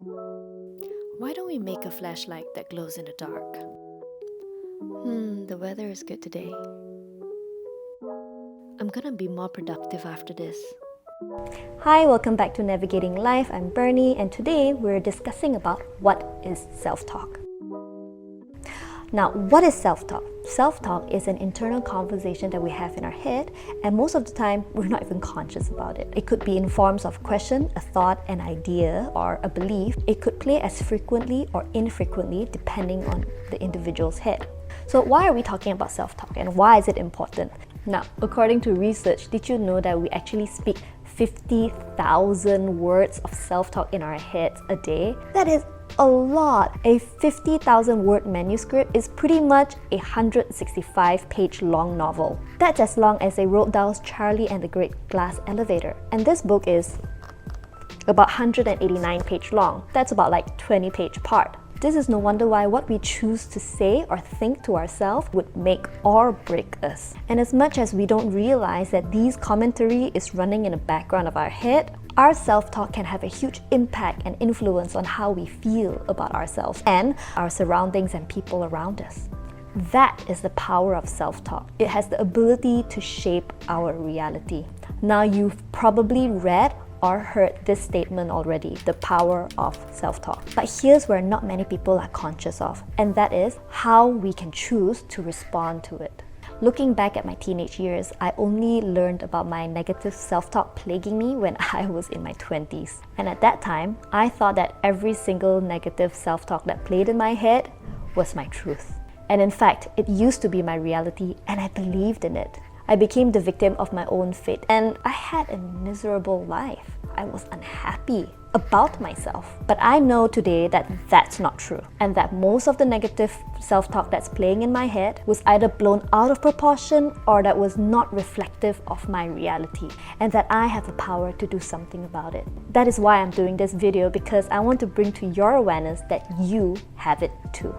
Why don't we make a flashlight that glows in the dark? The weather is good today. I'm gonna be more productive after this. Hi, welcome back to Navigating Life. I'm Bernie, and today we're discussing about what is self-talk. Now, what is self-talk? Self-talk is an internal conversation that we have in our head, and most of the time, we're not even conscious about it. It could be in forms of question, a thought, an idea, or a belief. It could play as frequently or infrequently depending on the individual's head. So why are we talking about self-talk, and why is it important? Now, according to research, did you know that we actually speak 50,000 words of self-talk in our heads a day? That is a lot. A 50,000 word manuscript is pretty much a 165-page long novel. That's as long as they wrote down Charlie and the Great Glass Elevator. And this book is about 189-page long. That's about like 20-page part. This is no wonder why what we choose to say or think to ourselves would make or break us. And as much as we don't realize that these commentary is running in the background of our head, our self-talk can have a huge impact and influence on how we feel about ourselves and our surroundings and people around us. That is the power of self-talk. It has the ability to shape our reality. Now, you've probably read or heard this statement already, the power of self-talk. But here's where not many people are conscious of, and that is how we can choose to respond to it. Looking back at my teenage years, I only learned about my negative self-talk plaguing me when I was in my 20s. And at that time, I thought that every single negative self-talk that played in my head was my truth. And in fact, it used to be my reality, and I believed in it. I became the victim of my own fate, and I had a miserable life. I was unhappy about myself. But I know today that that's not true, and that most of the negative self-talk that's playing in my head was either blown out of proportion or that was not reflective of my reality, and that I have the power to do something about it. That is why I'm doing this video, because I want to bring to your awareness that you have it too.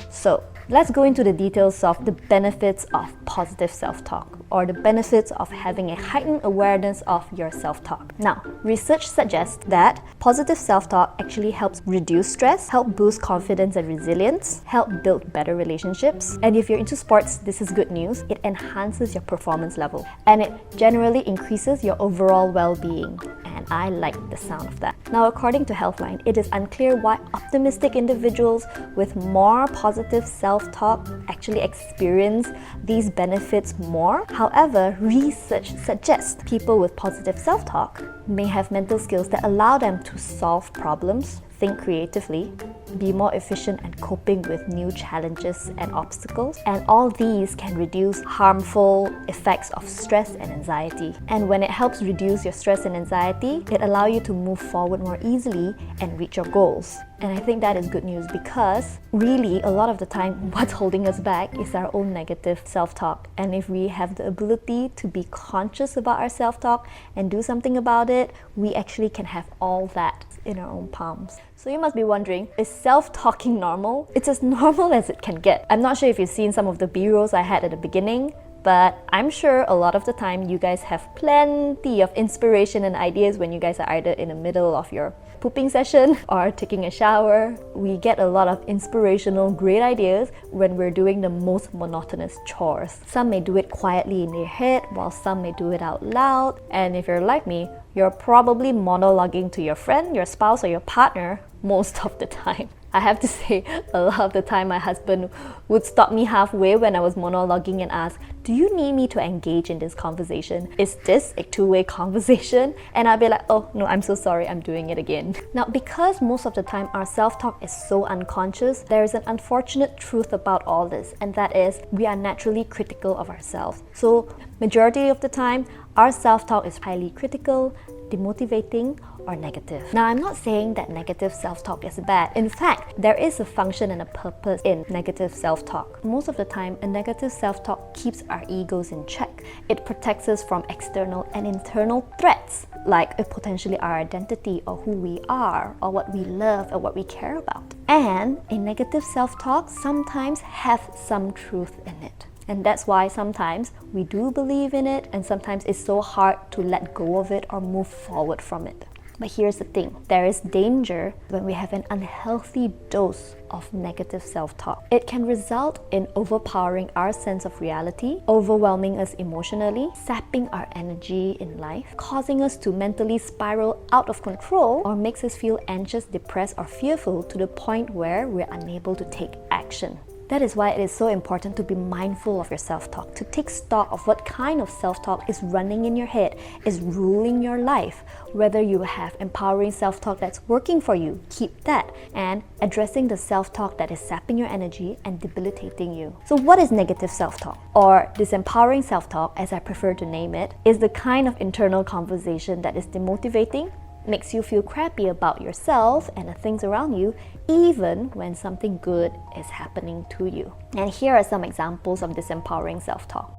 So, let's go into the details of the benefits of positive self-talk, or the benefits of having a heightened awareness of your self-talk. Now, research suggests that positive self-talk actually helps reduce stress, help boost confidence and resilience, help build better relationships, and if you're into sports, this is good news. It enhances your performance level, and it generally increases your overall well-being. And I like the sound of that. Now, according to Healthline, it is unclear why optimistic individuals with more positive self-talk actually experience these benefits more. However, research suggests people with positive self-talk may have mental skills that allow them to solve problems, think creatively, be more efficient at coping with new challenges and obstacles, and all these can reduce harmful effects of stress and anxiety. And when it helps reduce your stress and anxiety, it allows you to move forward more easily and reach your goals. And I think that is good news, because really a lot of the time what's holding us back is our own negative self-talk. And if we have the ability to be conscious about our self-talk and do something about it, we actually can have all that in our own palms. So you must be wondering, is self-talking normal? It's as normal as it can get. I'm not sure if you've seen some of the B-rolls I had at the beginning, but I'm sure a lot of the time you guys have plenty of inspiration and ideas when you guys are either in the middle of your pooping session or taking a shower. We get a lot of inspirational, great ideas when we're doing the most monotonous chores. Some may do it quietly in their head, while some may do it out loud. And if you're like me, you're probably monologuing to your friend, your spouse, or your partner most of the time. I have to say, a lot of the time my husband would stop me halfway when I was monologuing and ask, "Do you need me to engage in this conversation? Is this a two-way conversation?" And I'd be like, "Oh no, I'm so sorry, I'm doing it again." Now, because most of the time our self-talk is so unconscious, there is an unfortunate truth about all this, and that is we are naturally critical of ourselves. So, majority of the time, our self-talk is highly critical, demotivating, or negative. Now, I'm not saying that negative self-talk is bad. In fact, there is a function and a purpose in negative self-talk. Most of the time, a negative self-talk keeps our egos in check. It protects us from external and internal threats, like potentially our identity or who we are or what we love or what we care about. And a negative self-talk sometimes has some truth in it. And that's why sometimes we do believe in it, and sometimes it's so hard to let go of it or move forward from it. But here's the thing, there is danger when we have an unhealthy dose of negative self-talk. It can result in overpowering our sense of reality, overwhelming us emotionally, sapping our energy in life, causing us to mentally spiral out of control, or makes us feel anxious, depressed, or fearful to the point where we're unable to take action. That is why it is so important to be mindful of your self-talk, to take stock of what kind of self-talk is running in your head, is ruling your life. Whether you have empowering self-talk that's working for you, keep that, and addressing the self-talk that is sapping your energy and debilitating you. So what is negative self-talk? Or disempowering self-talk, as I prefer to name it, is the kind of internal conversation that is demotivating, makes you feel crappy about yourself and the things around you, even when something good is happening to you. And here are some examples of disempowering self-talk.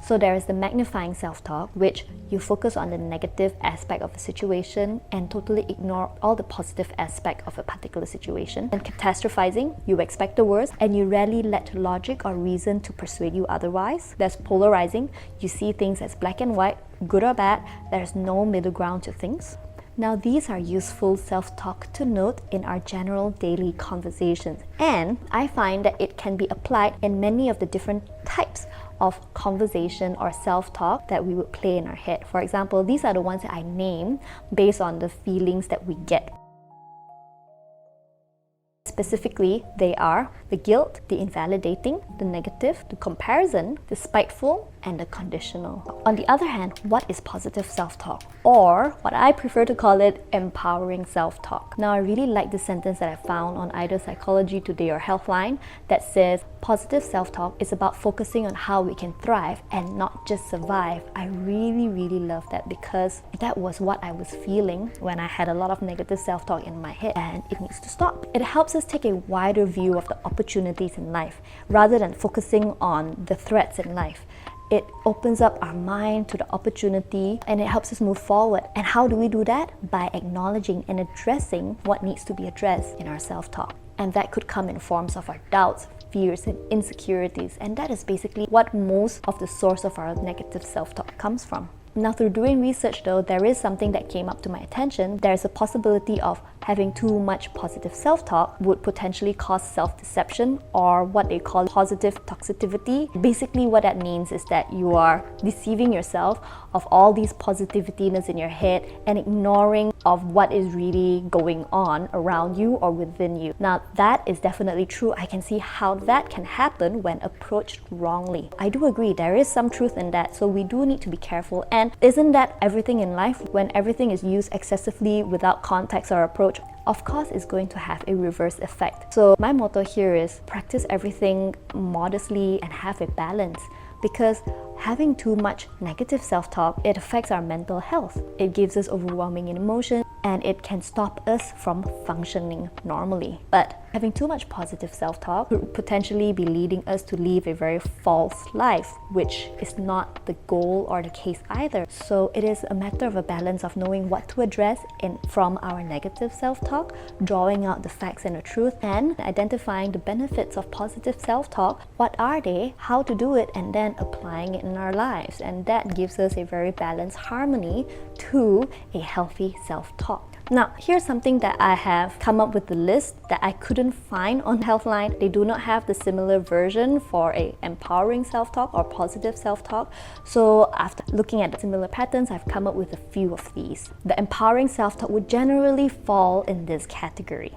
So there is the magnifying self-talk, which you focus on the negative aspect of the situation and totally ignore all the positive aspect of a particular situation. And catastrophizing, you expect the worst and you rarely let logic or reason to persuade you otherwise. There's polarizing, you see things as black and white, good or bad, there's no middle ground to things. Now these are useful self-talk to note in our general daily conversations, and I find that it can be applied in many of the different types of conversation or self-talk that we would play in our head. For example, these are the ones that I name based on the feelings that we get. Specifically, they are the guilt, the invalidating, the negative, the comparison, the spiteful, and the conditional. On the other hand, what is positive self-talk? Or what I prefer to call it, empowering self-talk. Now, I really like the sentence that I found on either Psychology Today or Healthline that says, positive self-talk is about focusing on how we can thrive and not just survive. I really love that, because that was what I was feeling when I had a lot of negative self-talk in my head, and it needs to stop. It helps us take a wider view of the opportunities in life rather than focusing on the threats in life. It opens up our mind to the opportunity and it helps us move forward. And how do we do that? By acknowledging and addressing what needs to be addressed in our self-talk. And that could come in forms of our doubts, fears, and insecurities. And that is basically what most of the source of our negative self-talk comes from. Now, through doing research though, there is something that came up to my attention. There's a possibility of having too much positive self-talk would potentially cause self-deception, or what they call positive toxicity. Basically, what that means is that you are deceiving yourself of all these positivitiness in your head and ignoring of what is really going on around you or within you. Now, that is definitely true. I can see how that can happen when approached wrongly. I do agree, there is some truth in that, so we do need to be careful. And isn't that everything in life? When everything is used excessively without context or approach, of course it's going to have a reverse effect. So my motto here is practice everything modestly and have a balance, because having too much negative self-talk, it affects our mental health. It gives us overwhelming emotion and it can stop us from functioning normally. But having too much positive self-talk could potentially be leading us to live a very false life, which is not the goal or the case either. So it is a matter of a balance of knowing what to address from our negative self-talk, drawing out the facts and the truth, and identifying the benefits of positive self-talk. What are they, how to do it, and then applying it in our lives. And that gives us a very balanced harmony to a healthy self-talk. Now, here's something that I have come up with the list that I couldn't find on Healthline. They do not have the similar version for a empowering self-talk or positive self-talk. So after looking at the similar patterns, I've come up with a few of these. The empowering self-talk would generally fall in this category.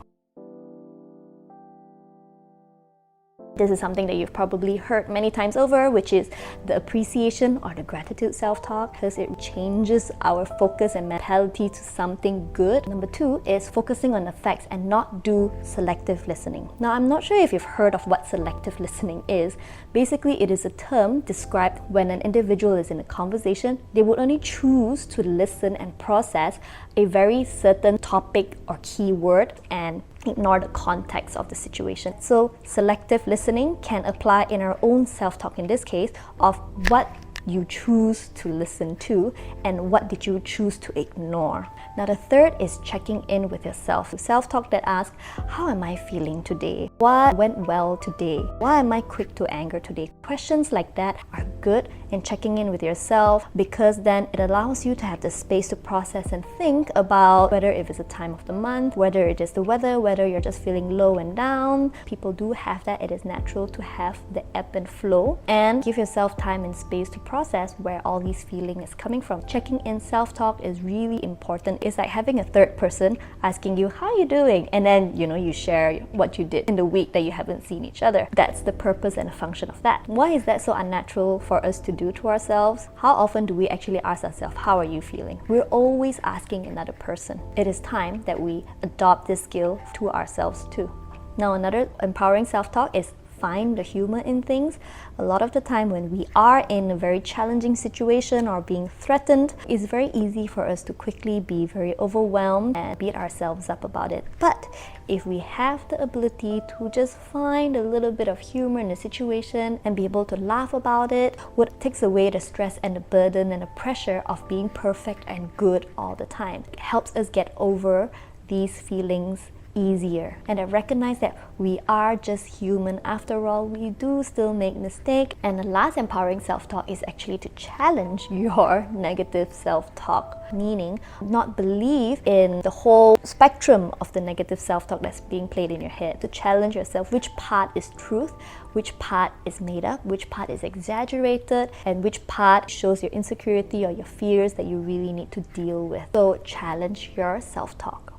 This is something that you've probably heard many times over, which is the appreciation or the gratitude self-talk, because it changes our focus and mentality to something good. Number 2 is focusing on the facts and not do selective listening. Now, I'm not sure if you've heard of what selective listening is. Basically, it is a term described when an individual is in a conversation, they would only choose to listen and process a very certain topic or keyword and ignore the context of the situation. So selective listening can apply in our own self-talk in this case of what you choose to listen to and what did you choose to ignore. Now, the third is checking in with yourself. Self-talk that asks, how am I feeling today? What went well today? Why am I quick to anger today? Questions like that are good in checking in with yourself, because then it allows you to have the space to process and think about whether if it's a time of the month, whether it is the weather, whether you're just feeling low and down. People do have that. It is natural to have the ebb and flow, and give yourself time and space to process where all these feelings is coming from. Checking in self-talk is really important. It's like having a third person asking you, how are you doing? And then, you share what you did in the week that you haven't seen each other. That's the purpose and the function of that. Why is that so unnatural for us to do to ourselves? How often do we actually ask ourselves, how are you feeling? We're always asking another person. It is time that we adopt this skill to ourselves too. Now, another empowering self-talk is find the humor in things. A lot of the time when we are in a very challenging situation or being threatened, it's very easy for us to quickly be very overwhelmed and beat ourselves up about it. But if we have the ability to just find a little bit of humor in the situation and be able to laugh about it, what takes away the stress and the burden and the pressure of being perfect and good all the time. It helps us get over these feelings easier, and I recognize that we are just human after all. We do still make mistakes. And the last empowering self-talk is actually to challenge your negative self-talk, meaning not believe in the whole spectrum of the negative self-talk that's being played in your head. To challenge yourself, which part is truth, which part is made up, which part is exaggerated, and which part shows your insecurity or your fears that you really need to deal with. So challenge your self-talk.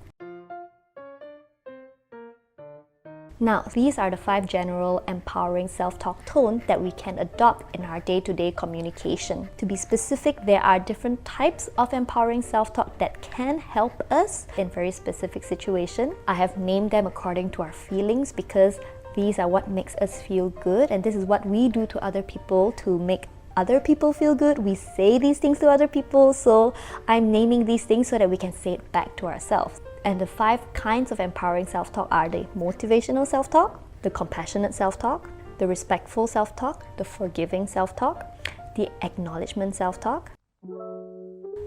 Now, these are the 5 general empowering self-talk tones that we can adopt in our day-to-day communication. To be specific, there are different types of empowering self-talk that can help us in very specific situations. I have named them according to our feelings because these are what makes us feel good, and this is what we do to other people to make other people feel good. We say these things to other people, so I'm naming these things so that we can say it back to ourselves. And the 5 kinds of empowering self-talk are the motivational self-talk, the compassionate self-talk, the respectful self-talk, the forgiving self-talk, the acknowledgement self-talk.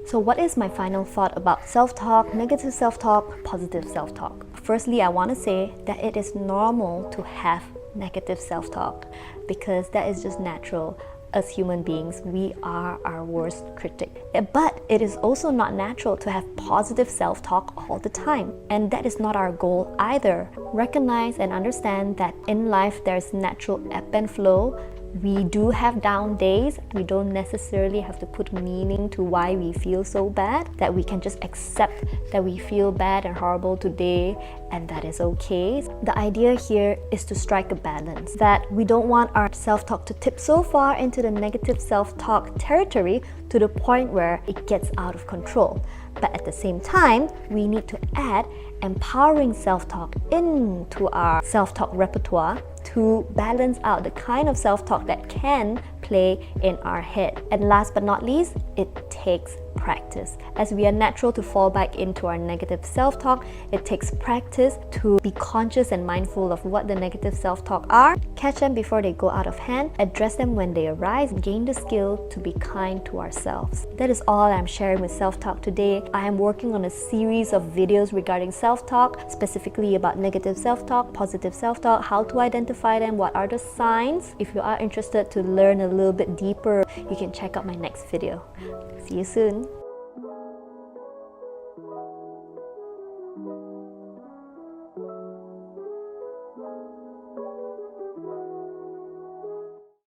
So what is my final thought about self-talk, negative self-talk, positive self-talk? Firstly, I want to say that it is normal to have negative self-talk because that is just natural. As human beings, we are our worst critic. But it is also not natural to have positive self-talk all the time. And that is not our goal either. Recognize and understand that in life there's natural ebb and flow. We do have down days. We don't necessarily have to put meaning to why we feel so bad, that we can just accept that we feel bad and horrible today, and that is okay. The idea here is to strike a balance, that we don't want our self-talk to tip so far into the negative self-talk territory to the point where it gets out of control. But at the same time, we need to add empowering self-talk into our self-talk repertoire to balance out the kind of self-talk that can play in our head. And last but not least, it takes practice. As we are natural to fall back into our negative self-talk, it takes practice to be conscious and mindful of what the negative self-talk are, catch them before they go out of hand, address them when they arise, gain the skill to be kind to ourselves. That is all I'm sharing with self-talk today. I am working on a series of videos regarding self-talk, specifically about negative self-talk, positive self-talk, how to identify them, what are the signs. If you are interested to learn a little bit deeper, you can check out my next video. See you soon.